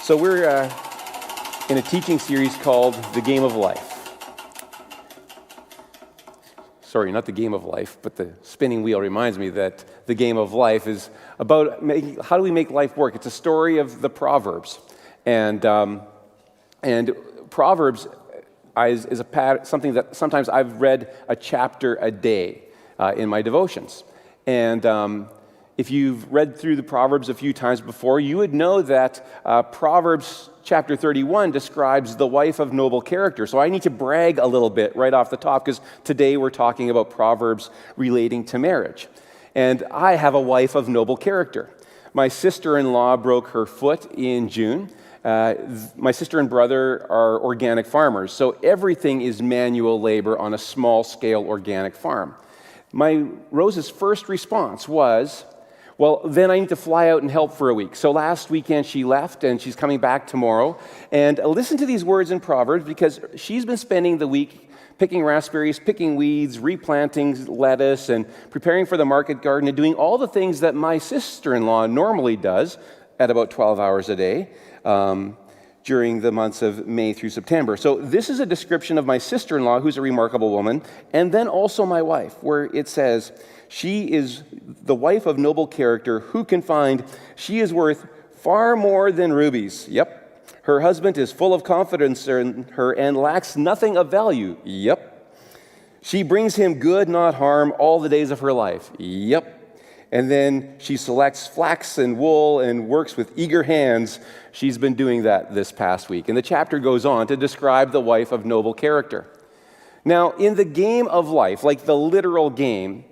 So we're in a teaching series called The Game of Life. Sorry, not the game of life, but the spinning wheel reminds me that the game of life is about how do we make life work. It's a story of the Proverbs. And Proverbs is something that sometimes I've read a chapter a day in my devotions. And if you've read through the Proverbs a few times before, you would know that Proverbs chapter 31 describes the wife of noble character. So I need to brag a little bit right off the top, because today we're talking about Proverbs relating to marriage. And I have a wife of noble character. My sister-in-law broke her foot in June. My sister and brother are organic farmers, so everything is manual labor on a small-scale organic farm. Rose's first response was, well, then I need to fly out and help for a week. So last weekend she left, and she's coming back tomorrow. And listen to these words in Proverbs, because she's been spending the week picking raspberries, picking weeds, replanting lettuce, and preparing for the market garden, and doing all the things that my sister-in-law normally does at about 12 hours a day during the months of May through September. So this is a description of my sister-in-law, who's a remarkable woman, and then also my wife, where it says, she is the wife of noble character. Who can find? She is worth far more than rubies. Yep. Her husband is full of confidence in her and lacks nothing of value. Yep. She brings him good, not harm, all the days of her life. Yep. And then she selects flax and wool and works with eager hands. She's been doing that this past week. And the chapter goes on to describe the wife of noble character. Now, in the game of life, like the literal game,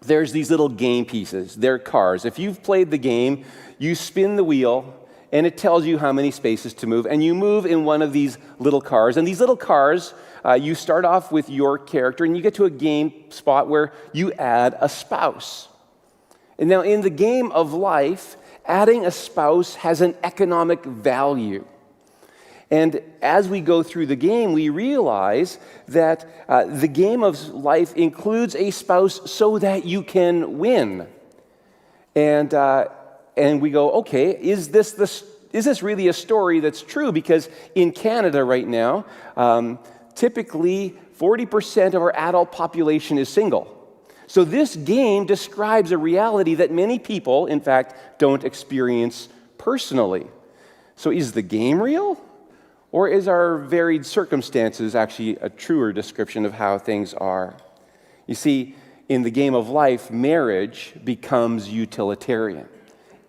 there's these little game pieces. They're cars. If you've played the game, you spin the wheel, and it tells you how many spaces to move, and you move in one of these little cars. And these little cars, you start off with your character, and you get to a game spot where you add a spouse. And now in the game of life, adding a spouse has an economic value. And as we go through the game, we realize that the game of life includes a spouse so that you can win. And we go, okay, is this really a story that's true? Because in Canada right now, typically 40% of our adult population is single. So this game describes a reality that many people, in fact, don't experience personally. So is the game real? Or is our varied circumstances actually a truer description of how things are? You see, in the game of life, marriage becomes utilitarian.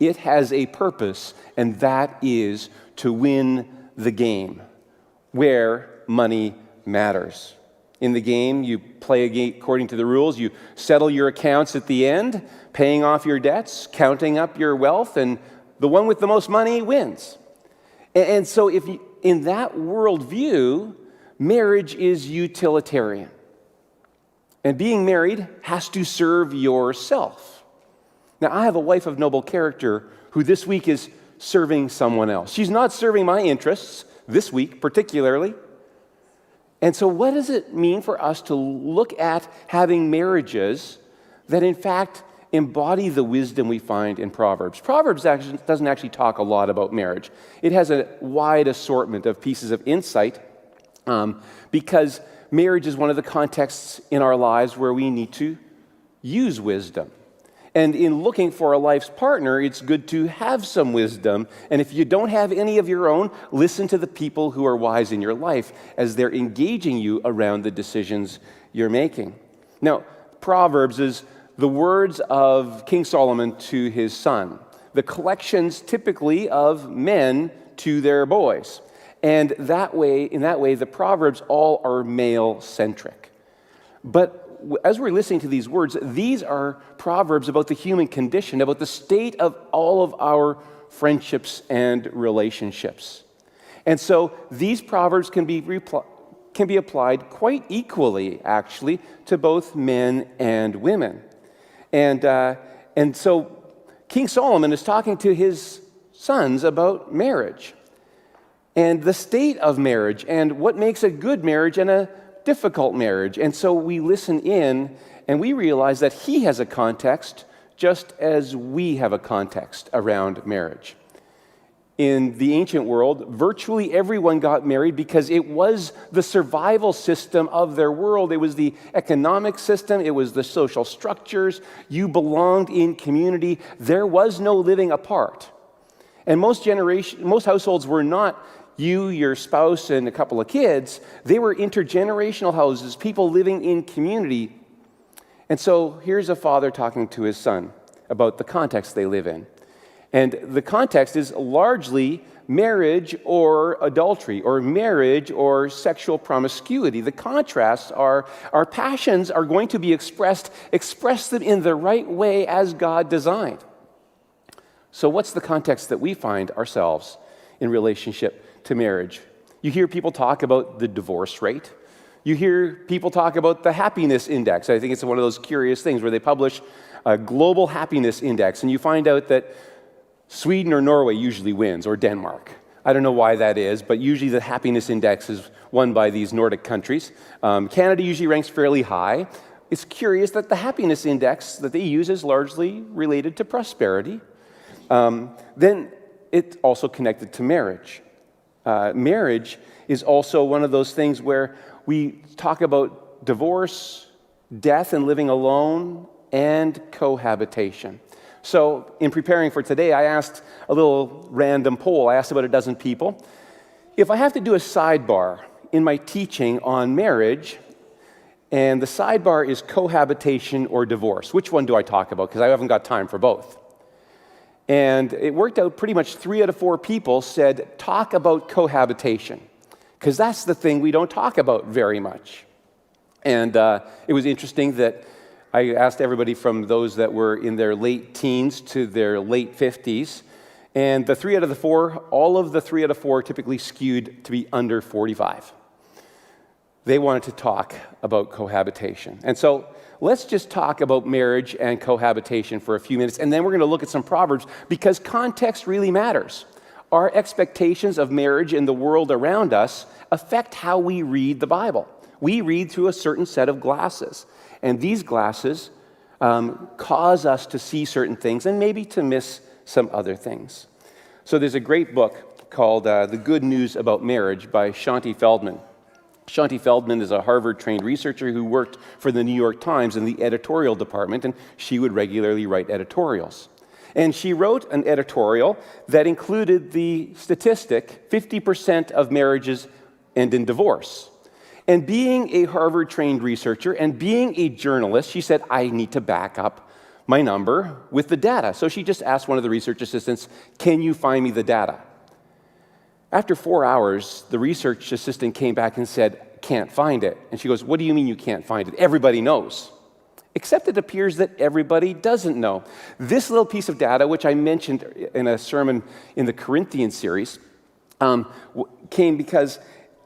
It has a purpose, and that is to win the game, where money matters. In the game, you play according to the rules. You settle your accounts at the end, paying off your debts, counting up your wealth, and the one with the most money wins. And so in that worldview, marriage is utilitarian. And being married has to serve yourself. Now, I have a wife of noble character who this week is serving someone else. She's not serving my interests this week particularly. And so what does it mean for us to look at having marriages that in fact embody the wisdom we find in Proverbs? Proverbs doesn't actually talk a lot about marriage. It has a wide assortment of pieces of insight because marriage is one of the contexts in our lives where we need to use wisdom. And in looking for a life's partner, it's good to have some wisdom. And if you don't have any of your own, listen to the people who are wise in your life as they're engaging you around the decisions you're making. Now, Proverbs is the words of King Solomon to his son, the collections typically of men to their boys. And in that way, the Proverbs all are male-centric. But as we're listening to these words, these are Proverbs about the human condition, about the state of all of our friendships and relationships. And so these Proverbs can be applied quite equally, actually, to both men and women. And so King Solomon is talking to his sons about marriage and the state of marriage and what makes a good marriage and a difficult marriage. And so we listen in and we realize that he has a context just as we have a context around marriage. In the ancient world, virtually everyone got married because it was the survival system of their world. It was the economic system. It was the social structures. You belonged in community. There was no living apart. And most households were not you, your spouse, and a couple of kids. They were intergenerational houses, people living in community. And so here's a father talking to his son about the context they live in. And the context is largely marriage or adultery, or marriage or sexual promiscuity. The contrasts are our passions are going to be express them in the right way as God designed. So what's the context that we find ourselves in relationship to marriage? You hear people talk about the divorce rate. You hear people talk about the happiness index. I think it's one of those curious things where they publish a global happiness index, and you find out that Sweden or Norway usually wins, or Denmark. I don't know why that is, but usually the happiness index is won by these Nordic countries. Canada usually ranks fairly high. It's curious that the happiness index that they use is largely related to prosperity. Then it's also connected to marriage. Marriage is also one of those things where we talk about divorce, death and living alone, and cohabitation. So in preparing for today, I asked a little random poll. I asked about a dozen people. If I have to do a sidebar in my teaching on marriage, and the sidebar is cohabitation or divorce, which one do I talk about? Because I haven't got time for both. And it worked out pretty much 3 out of 4 people said, talk about cohabitation, because that's the thing we don't talk about very much. And it was interesting that I asked everybody from those that were in their late teens to their late 50s, and the 3 out of the 4, all of the 3 out of 4 typically skewed to be under 45. They wanted to talk about cohabitation. And so let's just talk about marriage and cohabitation for a few minutes, and then we're going to look at some Proverbs, because context really matters. Our expectations of marriage in the world around us affect how we read the Bible. We read through a certain set of glasses. And these glasses cause us to see certain things and maybe to miss some other things. So there's a great book called The Good News About Marriage by Shanti Feldman. Shanti Feldman is a Harvard-trained researcher who worked for the New York Times in the editorial department, and she would regularly write editorials. And she wrote an editorial that included the statistic, 50% of marriages end in divorce. And being a Harvard-trained researcher and being a journalist, she said, I need to back up my number with the data. So she just asked one of the research assistants, can you find me the data? After 4 hours, the research assistant came back and said, can't find it. And she goes, what do you mean you can't find it? Everybody knows. Except it appears that everybody doesn't know. This little piece of data, which I mentioned in a sermon in the Corinthians series, came because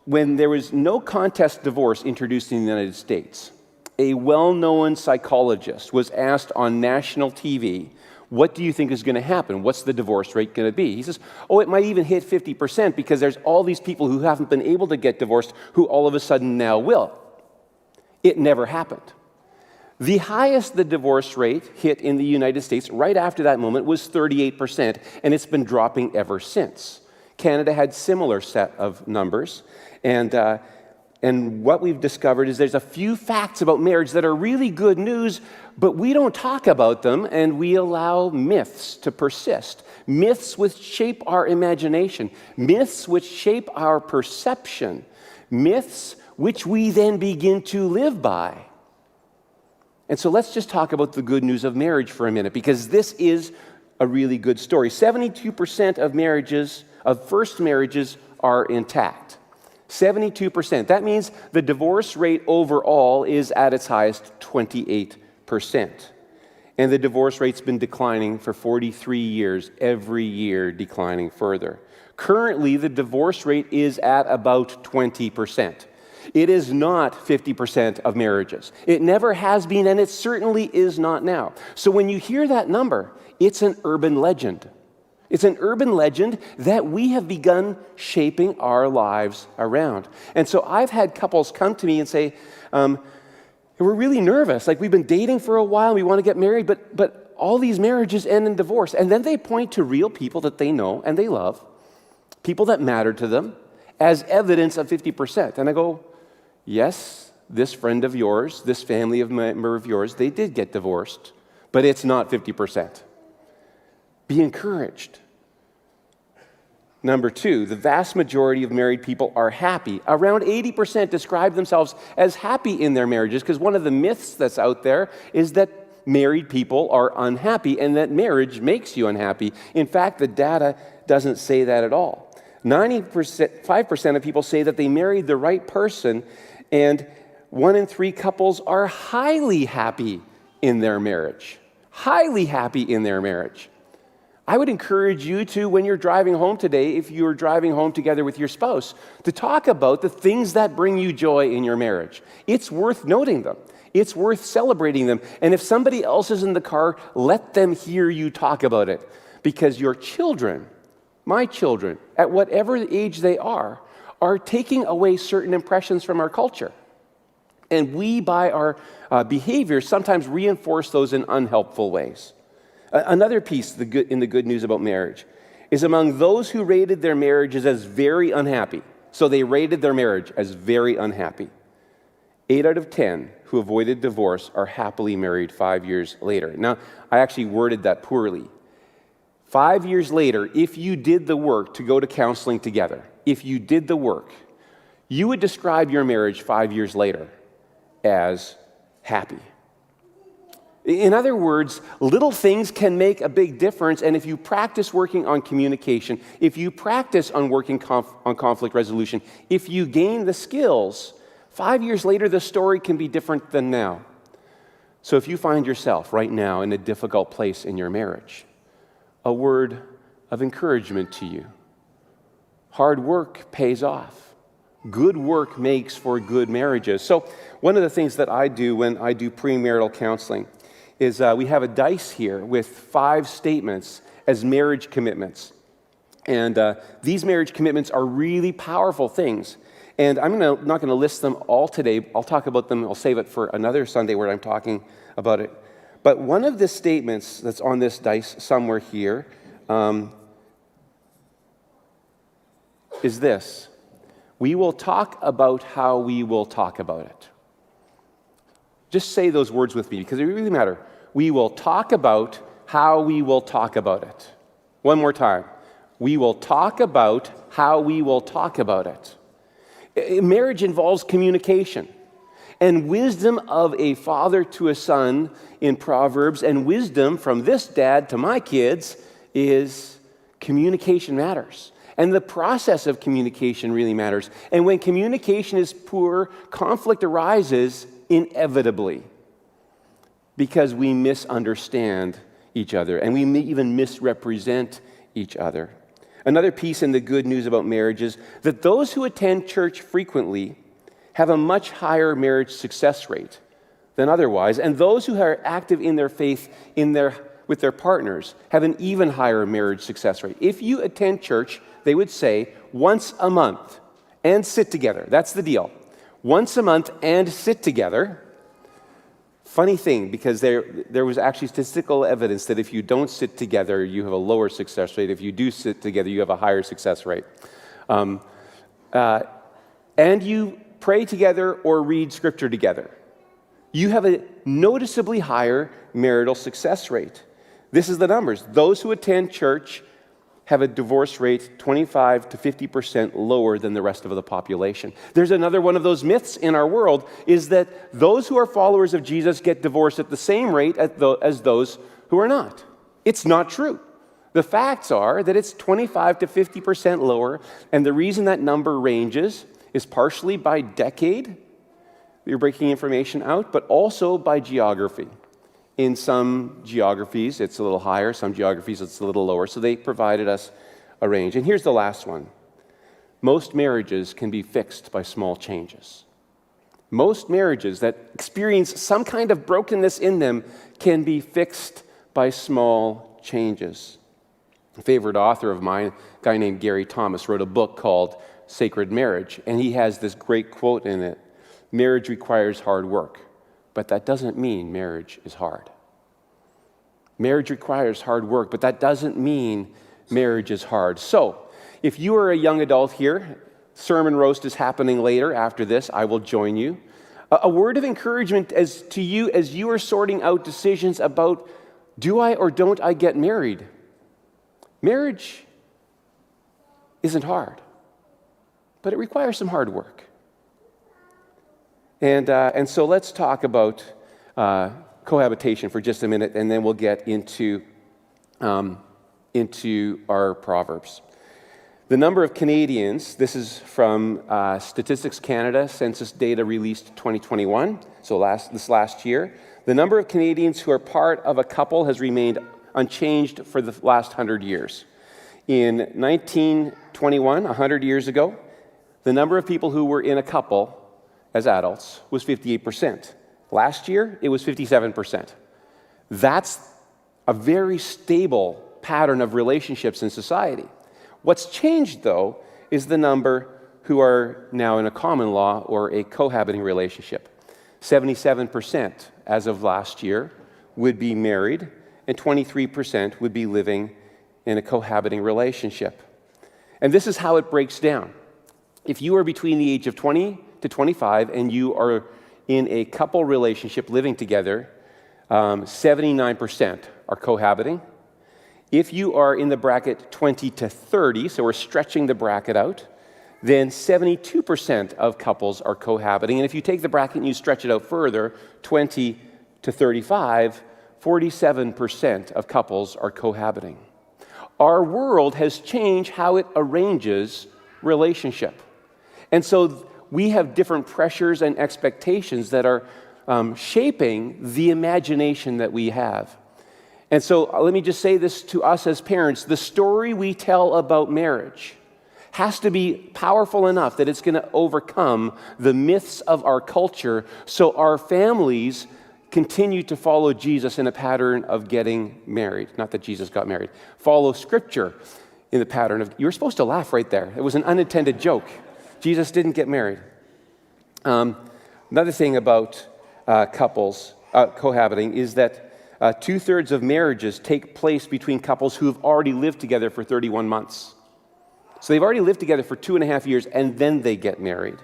when there was no contest divorce introduced in the United States, a well-known psychologist was asked on national TV, what do you think is going to happen? What's the divorce rate going to be? He says, it might even hit 50% because there's all these people who haven't been able to get divorced who all of a sudden now will. It never happened. The highest the divorce rate hit in the United States right after that moment was 38%, and it's been dropping ever since. Canada had similar set of numbers. And what we've discovered is there's a few facts about marriage that are really good news, but we don't talk about them, and we allow myths to persist. Myths which shape our imagination. Myths which shape our perception. Myths which we then begin to live by. And so let's just talk about the good news of marriage for a minute, because this is a really good story. 72% of marriages, of first marriages, are intact. 72%. That means the divorce rate overall is at its highest, 28%. And the divorce rate's been declining for 43 years, every year declining further. Currently, the divorce rate is at about 20%. It is not 50% of marriages. It never has been, and it certainly is not now. So when you hear that number, it's an urban legend. It's an urban legend that we have begun shaping our lives around. And so I've had couples come to me and say, we're really nervous. Like, we've been dating for a while, we want to get married, but all these marriages end in divorce. And then they point to real people that they know and they love, people that matter to them, as evidence of 50%. And I go, yes, this friend of yours, this family member of yours, they did get divorced, but it's not 50%. Be encouraged. Number two, the vast majority of married people are happy. Around 80% describe themselves as happy in their marriages, because one of the myths that's out there is that married people are unhappy and that marriage makes you unhappy. In fact, the data doesn't say that at all. 5% of people say that they married the right person, and 1 in 3 couples are highly happy in their marriage. Highly happy in their marriage. I would encourage you to, when you're driving home today, if you're driving home together with your spouse, to talk about the things that bring you joy in your marriage. It's worth noting them. It's worth celebrating them. And if somebody else is in the car, let them hear you talk about it. Because your children, my children, at whatever age they are taking away certain impressions from our culture. And we, by our behavior, sometimes reinforce those in unhelpful ways. Another piece in the good news about marriage is among those who rated their marriages as very unhappy. So they rated their marriage as very unhappy. 8 out of 10 who avoided divorce are happily married 5 years later. Now, I actually worded that poorly. 5 years later, if you did the work to go to counseling together, if you did the work, you would describe your marriage 5 years later as happy. In other words, little things can make a big difference, and if you practice working on communication, if you practice on working on conflict resolution, if you gain the skills, 5 years later the story can be different than now. So if you find yourself right now in a difficult place in your marriage, a word of encouragement to you. Hard work pays off. Good work makes for good marriages. So one of the things that I do when I do premarital counseling is we have a dice here with 5 statements as marriage commitments. And these marriage commitments are really powerful things. And I'm not going to list them all today. I'll talk about them. I'll save it for another Sunday where I'm talking about it. But one of the statements that's on this dice somewhere here is this. We will talk about how we will talk about it. Just say those words with me because they really matter. We will talk about how we will talk about it. One more time. We will talk about how we will talk about it. Marriage involves communication. And wisdom of a father to a son in Proverbs, and wisdom from this dad to my kids is communication matters. And the process of communication really matters. And when communication is poor, conflict arises inevitably because we misunderstand each other and we may even misrepresent each other. Another piece in the good news about marriage is that those who attend church frequently have a much higher marriage success rate than otherwise, and those who are active in their faith with their partners have an even higher marriage success rate. If you attend church, they would say, once a month and sit together. That's the deal. Once a month and sit together. Funny thing, because there was actually statistical evidence that if you don't sit together, you have a lower success rate. If you do sit together, you have a higher success rate. And you pray together or read scripture together. You have a noticeably higher marital success rate. This is the numbers. Those who attend church have a divorce rate 25 to 50% lower than the rest of the population. There's another one of those myths in our world is that those who are followers of Jesus get divorced at the same rate as those who are not. It's not true. The facts are that it's 25 to 50% lower, and the reason that number ranges is partially by decade, you're breaking information out, but also by geography. In some geographies, it's a little higher. Some geographies, it's a little lower. So they provided us a range. And here's the last one. Most marriages can be fixed by small changes. Most marriages that experience some kind of brokenness in them can be fixed by small changes. A favorite author of mine, a guy named Gary Thomas, wrote a book called Sacred Marriage, and he has this great quote in it. Marriage requires hard work, but that doesn't mean marriage is hard. Marriage requires hard work, but that doesn't mean marriage is hard. So, If you are a young adult here, sermon roast is happening later. After this, I will join you. A word of encouragement to you as you are sorting out decisions about, do I or don't I get married? Marriage isn't hard, but it requires some hard work. And so let's talk about cohabitation for just a minute, and then we'll get into our Proverbs. The number of Canadians, this is from Statistics Canada, census data released 2021, so this last year. The number of Canadians who are part of a couple has remained unchanged for the last 100 years. In 1921, 100 years ago, the number of people who were in a couple as adults was 58%. Last year, it was 57%. That's a very stable pattern of relationships in society. What's changed, though, is the number who are now in a common law or a cohabiting relationship. 77% as of last year would be married, and 23% would be living in a cohabiting relationship. And this is how it breaks down. If you are between the age of 20 to 25 and you are in a couple relationship living together, 79% are cohabiting. If you are in the bracket 20 to 30, so we're stretching the bracket out, then 72% of couples are cohabiting. And if you take the bracket and you stretch it out further, 20 to 35, 47% of couples are cohabiting. Our world has changed how it arranges relationship. And so we have different pressures and expectations that are shaping the imagination that we have. And so let me just say this to us as parents. The story we tell about marriage has to be powerful enough that it's going to overcome the myths of our culture so our families continue to follow Jesus in a pattern of getting married. Not that Jesus got married. Follow Scripture in the pattern of... You were supposed to laugh right there. It was an unintended joke. Jesus didn't get married. Another thing about couples cohabiting is that 2/3 of marriages take place between couples who have already lived together for 31 months. So they've already lived together for 2.5 years, and then they get married.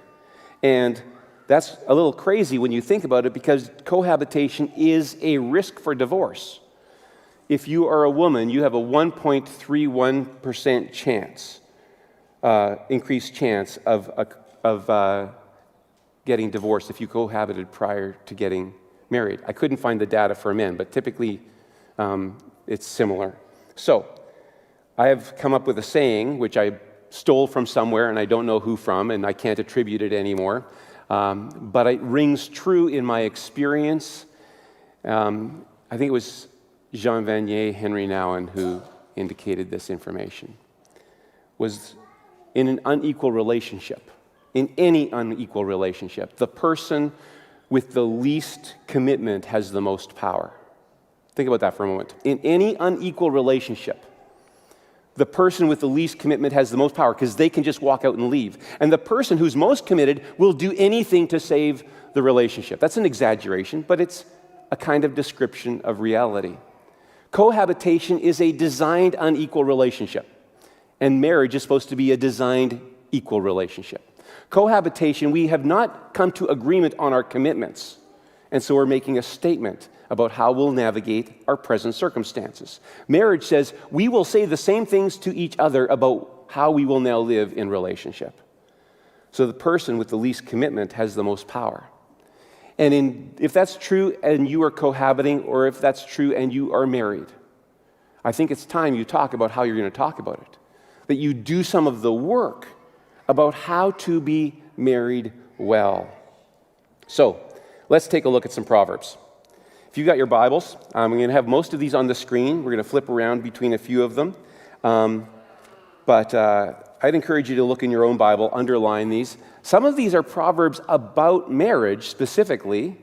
And that's a little crazy when you think about it, because cohabitation is a risk for divorce. If you are a woman, you have a 1.31% chance, increased chance of getting divorced if you cohabited prior to getting married. I couldn't find the data for men, but typically it's similar. So I have come up with a saying, which I stole from somewhere, and I don't know who from, and I can't attribute it anymore, but it rings true in my experience. I think it was Jean Vanier, Henry Nouwen, who indicated this information, was in an unequal relationship, in any unequal relationship, the person with the least commitment has the most power. Think about that for a moment. In any unequal relationship, the person with the least commitment has the most power because they can just walk out and leave. And the person who's most committed will do anything to save the relationship. That's an exaggeration, but it's a kind of description of reality. Cohabitation is a designed unequal relationship, and marriage is supposed to be a designed equal relationship. Cohabitation, we have not come to agreement on our commitments, and so we're making a statement about how we'll navigate our present circumstances. Marriage says we will say the same things to each other about how we will now live in relationship. So the person with the least commitment has the most power. And if that's true and you are cohabiting, or if that's true and you are married, I think it's time you talk about how you're going to talk about it. That you do some of the work about how to be married well. So, let's take a look at some Proverbs. If you've got your Bibles, I'm going to have most of these on the screen. We're going to flip around between a few of them. But I'd encourage you to look in your own Bible, underline these. Some of these are Proverbs about marriage specifically,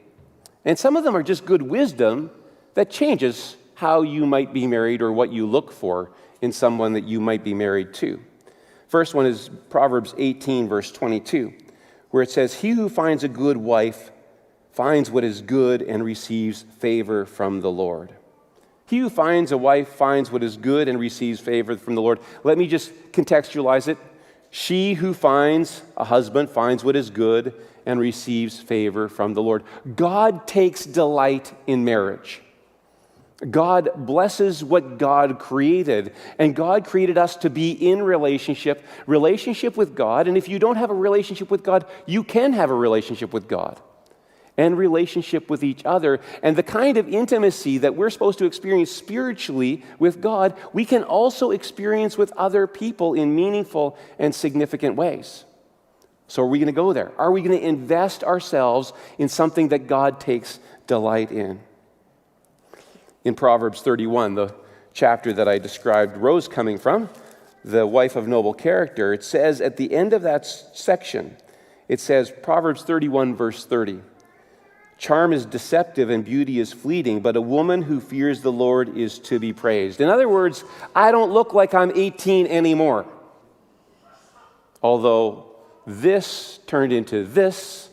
and some of them are just good wisdom that changes how you might be married or what you look for in someone that you might be married to. First one is Proverbs 18, verse 22, where it says, "He who finds a good wife finds what is good and receives favor from the Lord." He who finds a wife finds what is good and receives favor from the Lord. Let me just contextualize it. She who finds a husband finds what is good and receives favor from the Lord. God takes delight in marriage. God blesses what God created, and God created us to be in relationship with God, and if you don't have a relationship with God, you can have a relationship with God and relationship with each other. And the kind of intimacy that we're supposed to experience spiritually with God, we can also experience with other people in meaningful and significant ways. So are we going to go there? Are we going to invest ourselves in something that God takes delight in? In Proverbs 31, the chapter that I described Rose coming from, the wife of noble character, it says at the end of that section, it says, Proverbs 31, verse 30, charm is deceptive and beauty is fleeting, but a woman who fears the Lord is to be praised. In other words, I don't look like I'm 18 anymore. Although this turned into this.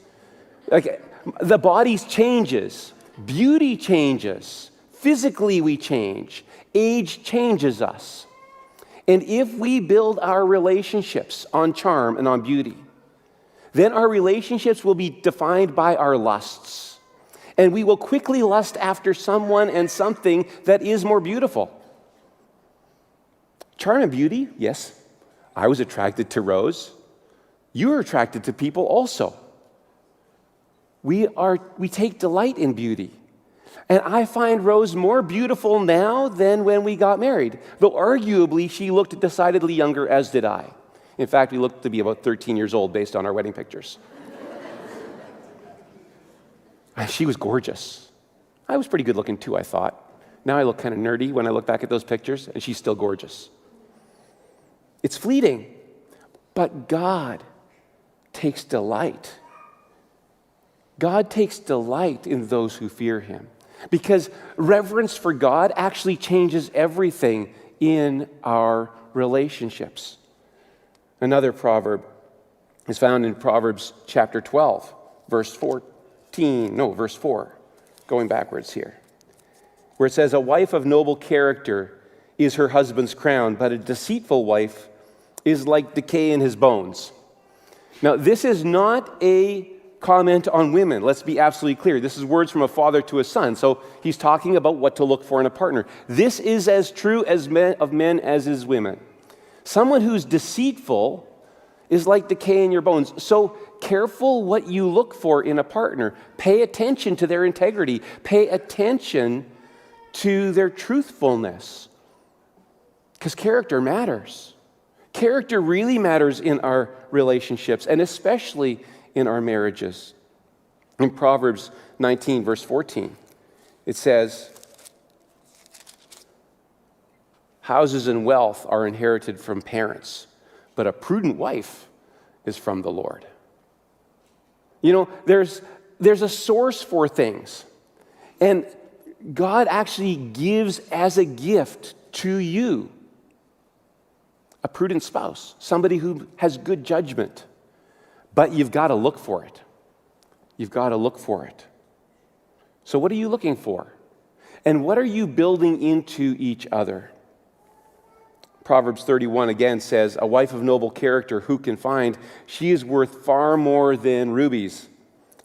Like, the body changes, beauty changes. Physically, we change. Age changes us. And if we build our relationships on charm and on beauty, then our relationships will be defined by our lusts. And we will quickly lust after someone and something that is more beautiful. Charm and beauty, yes. I was attracted to Rose. You are attracted to people also. We take delight in beauty. And I find Rose more beautiful now than when we got married, though arguably she looked decidedly younger, as did I. In fact, we looked to be about 13 years old based on our wedding pictures. She was gorgeous. I was pretty good looking too, I thought. Now I look kind of nerdy when I look back at those pictures, and she's still gorgeous. It's fleeting, but God takes delight. God takes delight in those who fear him. Because reverence for God actually changes everything in our relationships. Another proverb is found in Proverbs chapter 12, verse 4, going backwards here, where it says, a wife of noble character is her husband's crown, but a deceitful wife is like decay in his bones. Now, this is not a comment on women. Let's be absolutely clear. This is words from a father to a son. So he's talking about what to look for in a partner. This is as true of men as is women. Someone who's deceitful is like decay in your bones. So careful what you look for in a partner. Pay attention to their integrity. Pay attention to their truthfulness. Because character matters. Character really matters in our relationships, and especially in our marriages. In Proverbs 19, verse 14, it says, houses and wealth are inherited from parents, but a prudent wife is from the Lord. You know, there's a source for things, and God actually gives as a gift to you a prudent spouse, somebody who has good judgment. But you've got to look for it. You've got to look for it. So what are you looking for? And what are you building into each other? Proverbs 31 again says, a wife of noble character who can find? She is worth far more than rubies.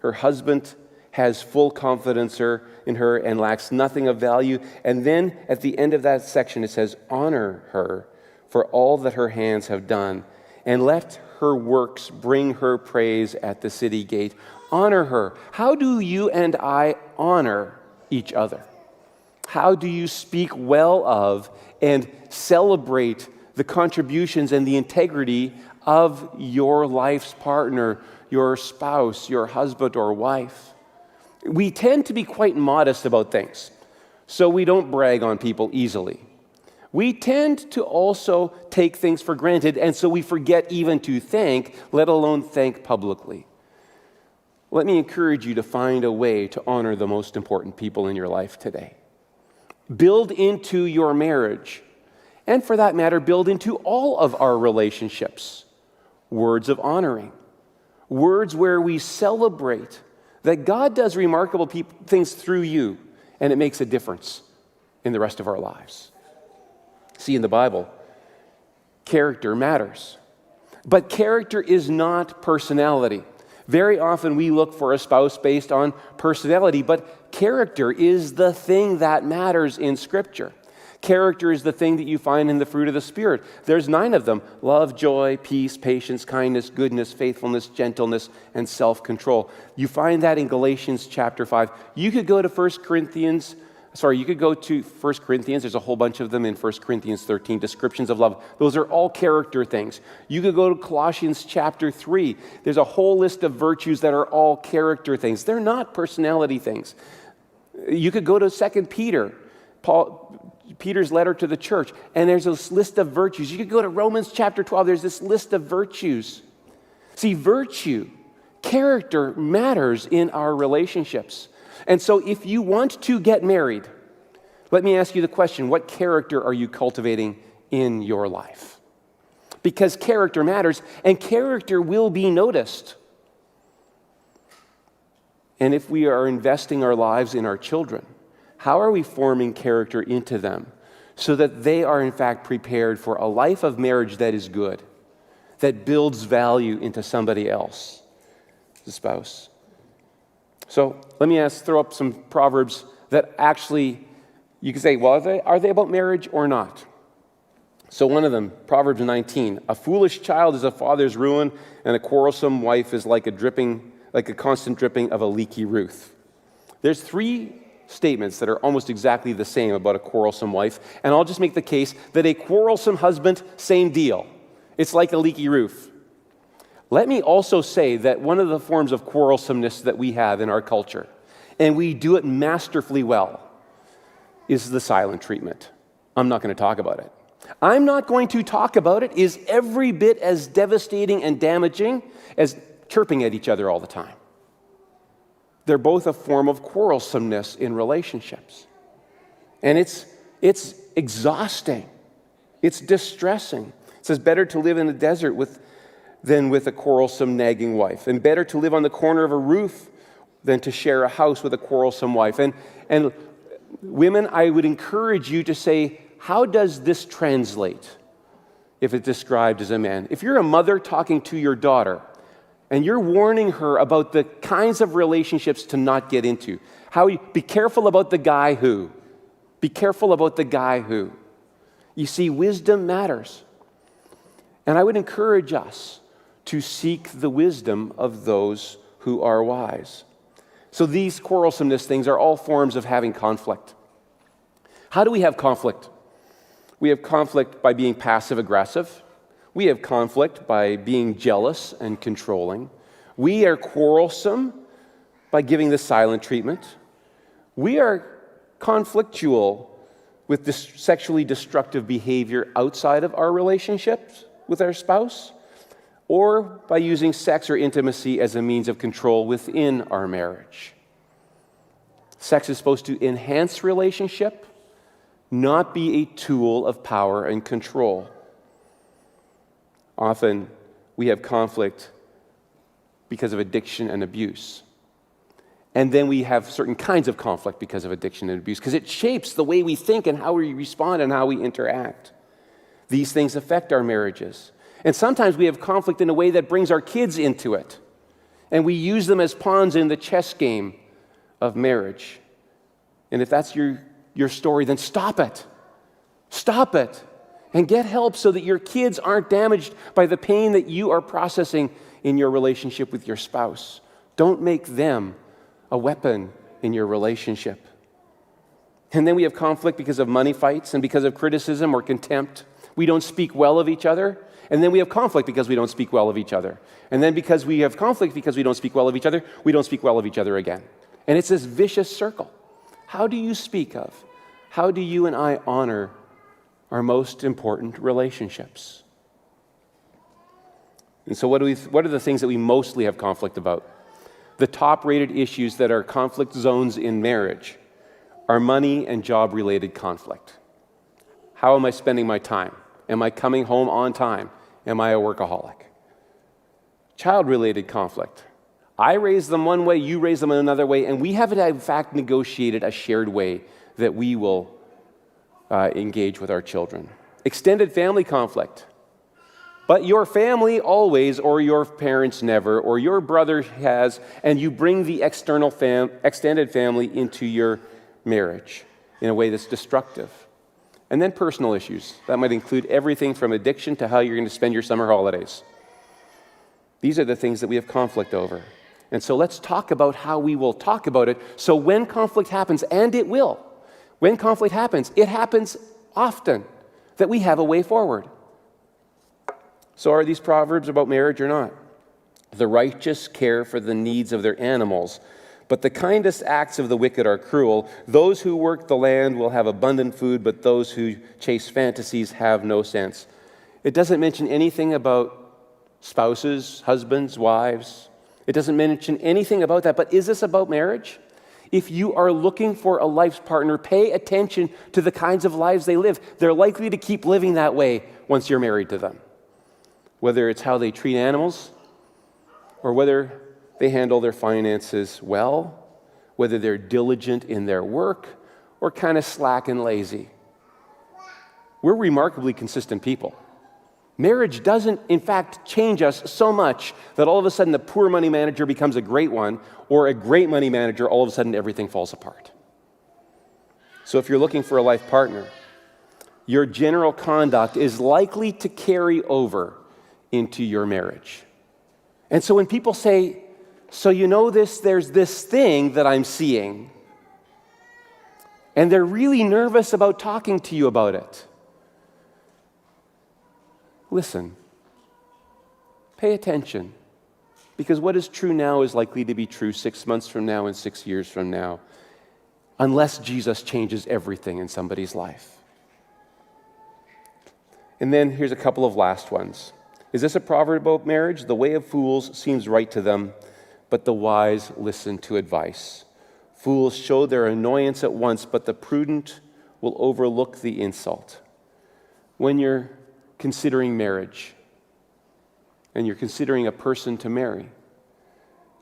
Her husband has full confidence in her and lacks nothing of value. And then at the end of that section it says, honor her for all that her hands have done, and let her works bring her praise at the city gate. Honor her. How do you and I honor each other? How do you speak well of and celebrate the contributions and the integrity of your life's partner, your spouse, your husband or wife? We tend to be quite modest about things, so we don't brag on people easily. We tend to also take things for granted, and so we forget even to thank, let alone thank publicly. Let me encourage you to find a way to honor the most important people in your life today. Build into your marriage, and for that matter, build into all of our relationships, words of honoring, words where we celebrate that God does remarkable things through you, and it makes a difference. in the rest of our lives. See, in the Bible, character matters. But character is not personality. Very often we look for a spouse based on personality, but character is the thing that matters in Scripture. Character is the thing that you find in the fruit of the Spirit. There's 9 of them: love, joy, peace, patience, kindness, goodness, faithfulness, gentleness, and self-control. You find that in Galatians chapter 5. You could go to 1 Corinthians. There's a whole bunch of them in 1 Corinthians 13, descriptions of love. Those are all character things. You could go to Colossians chapter 3. There's a whole list of virtues that are all character things. They're not personality things. You could go to 2 Peter, Peter's letter to the church, and there's a list of virtues. You could go to Romans chapter 12. There's this list of virtues. See, virtue, character matters in our relationships. And so if you want to get married, let me ask you the question: what character are you cultivating in your life? Because character matters, and character will be noticed. And if we are investing our lives in our children, how are we forming character into them so that they are in fact prepared for a life of marriage that is good, that builds value into somebody else, the spouse? So let me throw up some Proverbs that actually, you can say, well, are they about marriage or not? So one of them, Proverbs 19, a foolish child is a father's ruin, and a quarrelsome wife is like a constant dripping of a leaky roof. There's 3 statements that are almost exactly the same about a quarrelsome wife, and I'll just make the case that a quarrelsome husband, same deal. It's like a leaky roof. Let me also say that one of the forms of quarrelsomeness that we have in our culture, and we do it masterfully well, is the silent treatment. I'm not going to talk about it. I'm not going to talk about it is every bit as devastating and damaging as chirping at each other all the time. They're both a form of quarrelsomeness in relationships. And it's exhausting. It's distressing. It says, better to live in the desert than with a quarrelsome, nagging wife, and better to live on the corner of a roof than to share a house with a quarrelsome wife. And women, I would encourage you to say, how does this translate if it's described as a man? If you're a mother talking to your daughter, and you're warning her about the kinds of relationships to not get into, be careful about the guy who. Be careful about the guy who. You see, wisdom matters. And I would encourage us to seek the wisdom of those who are wise. So these quarrelsomeness things are all forms of having conflict. How do we have conflict? We have conflict by being passive-aggressive. We have conflict by being jealous and controlling. We are quarrelsome by giving the silent treatment. We are conflictual with this sexually destructive behavior outside of our relationships with our spouse, or by using sex or intimacy as a means of control within our marriage. Sex is supposed to enhance relationship, not be a tool of power and control. Often, we have conflict because of addiction and abuse. And then we have certain kinds of conflict because of addiction and abuse, because it shapes the way we think and how we respond and how we interact. These things affect our marriages. And sometimes we have conflict in a way that brings our kids into it. And we use them as pawns in the chess game of marriage. And if that's your story, then stop it. Stop it. And get help so that your kids aren't damaged by the pain that you are processing in your relationship with your spouse. Don't make them a weapon in your relationship. And then we have conflict because of money fights and because of criticism or contempt. We don't speak well of each other. And then we have conflict because we don't speak well of each other. And then because we have conflict because we don't speak well of each other, we don't speak well of each other again. And it's this vicious circle. How do you speak of? How do you and I honor our most important relationships? And so what are the things that we mostly have conflict about? The top-rated issues that are conflict zones in marriage are money and job-related conflict. How am I spending my time? Am I coming home on time? Am I a workaholic? Child-related conflict. I raise them one way, you raise them in another way, and we haven't in fact negotiated a shared way that we will engage with our children. Extended family conflict. But your family always, or your parents never, or your brother has, and you bring the extended family into your marriage in a way that's destructive. And then personal issues. That might include everything from addiction to how you're going to spend your summer holidays. These are the things that we have conflict over. And so let's talk about how we will talk about it. So when conflict happens, and it will, when conflict happens, it happens often, that we have a way forward. So are these proverbs about marriage or not? The righteous care for the needs of their animals, but the kindest acts of the wicked are cruel. Those who work the land will have abundant food, but those who chase fantasies have no sense. It doesn't mention anything about spouses, husbands, wives. It doesn't mention anything about that, but is this about marriage? If you are looking for a life partner, pay attention to the kinds of lives they live. They're likely to keep living that way once you're married to them. Whether it's how they treat animals, or whether they handle their finances well, whether they're diligent in their work, or kind of slack and lazy. We're remarkably consistent people. Marriage doesn't, in fact, change us so much that all of a sudden the poor money manager becomes a great one, or a great money manager, all of a sudden everything falls apart. So if you're looking for a life partner, your general conduct is likely to carry over into your marriage. And so when people say, so you know this, there's this thing that I'm seeing, and they're really nervous about talking to you about it, listen, pay attention, because what is true now is likely to be true 6 months from now and 6 years from now, unless Jesus changes everything in somebody's life. And then here's a couple of last ones. Is this a proverb about marriage? The way of fools seems right to them, but the wise listen to advice. Fools show their annoyance at once, but the prudent will overlook the insult. When you're considering marriage, and you're considering a person to marry,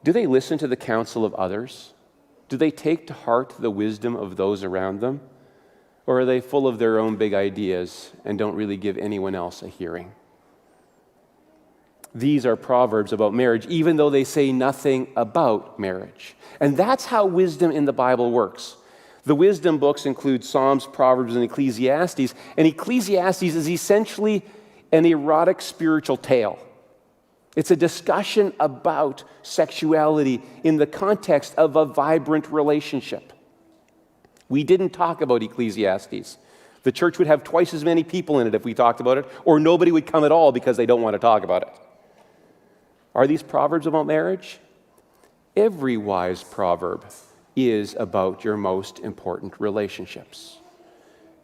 do they listen to the counsel of others? Do they take to heart the wisdom of those around them? Or are they full of their own big ideas and don't really give anyone else a hearing? These are proverbs about marriage, even though they say nothing about marriage. And that's how wisdom in the Bible works. The wisdom books include Psalms, Proverbs, and Ecclesiastes. And Ecclesiastes is essentially an erotic spiritual tale. It's a discussion about sexuality in the context of a vibrant relationship. We didn't talk about Ecclesiastes. The church would have twice as many people in it if we talked about it, or nobody would come at all because they don't want to talk about it. Are these proverbs about marriage? Every wise proverb is about your most important relationships,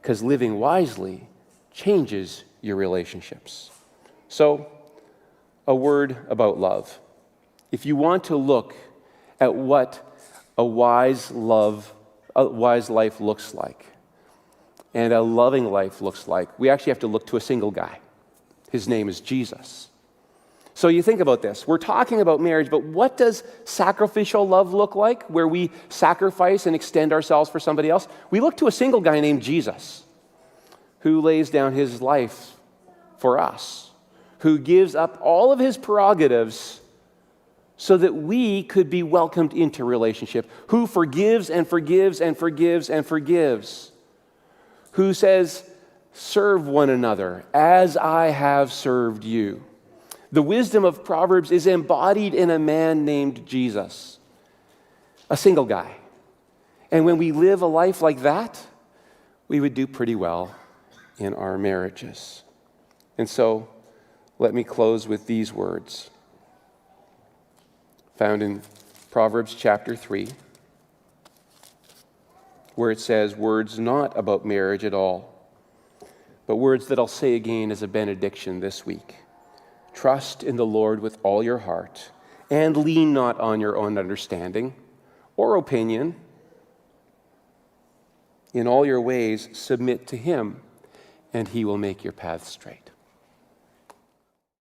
because living wisely changes your relationships. So, a word about love. If you want to look at what a wise life looks like, and a loving life looks like, we actually have to look to a single guy. His name is Jesus. So you think about this. We're talking about marriage, but what does sacrificial love look like, where we sacrifice and extend ourselves for somebody else? We look to a single guy named Jesus, who lays down his life for us, who gives up all of his prerogatives so that we could be welcomed into relationship, who forgives and forgives and forgives and forgives, who says, serve one another as I have served you. The wisdom of Proverbs is embodied in a man named Jesus, a single guy. And when we live a life like that, we would do pretty well in our marriages. And so, let me close with these words, found in Proverbs chapter 3, where it says, words not about marriage at all, but words that I'll say again as a benediction this week. Trust in the Lord with all your heart, and lean not on your own understanding or opinion. In all your ways, submit to him, and he will make your path straight.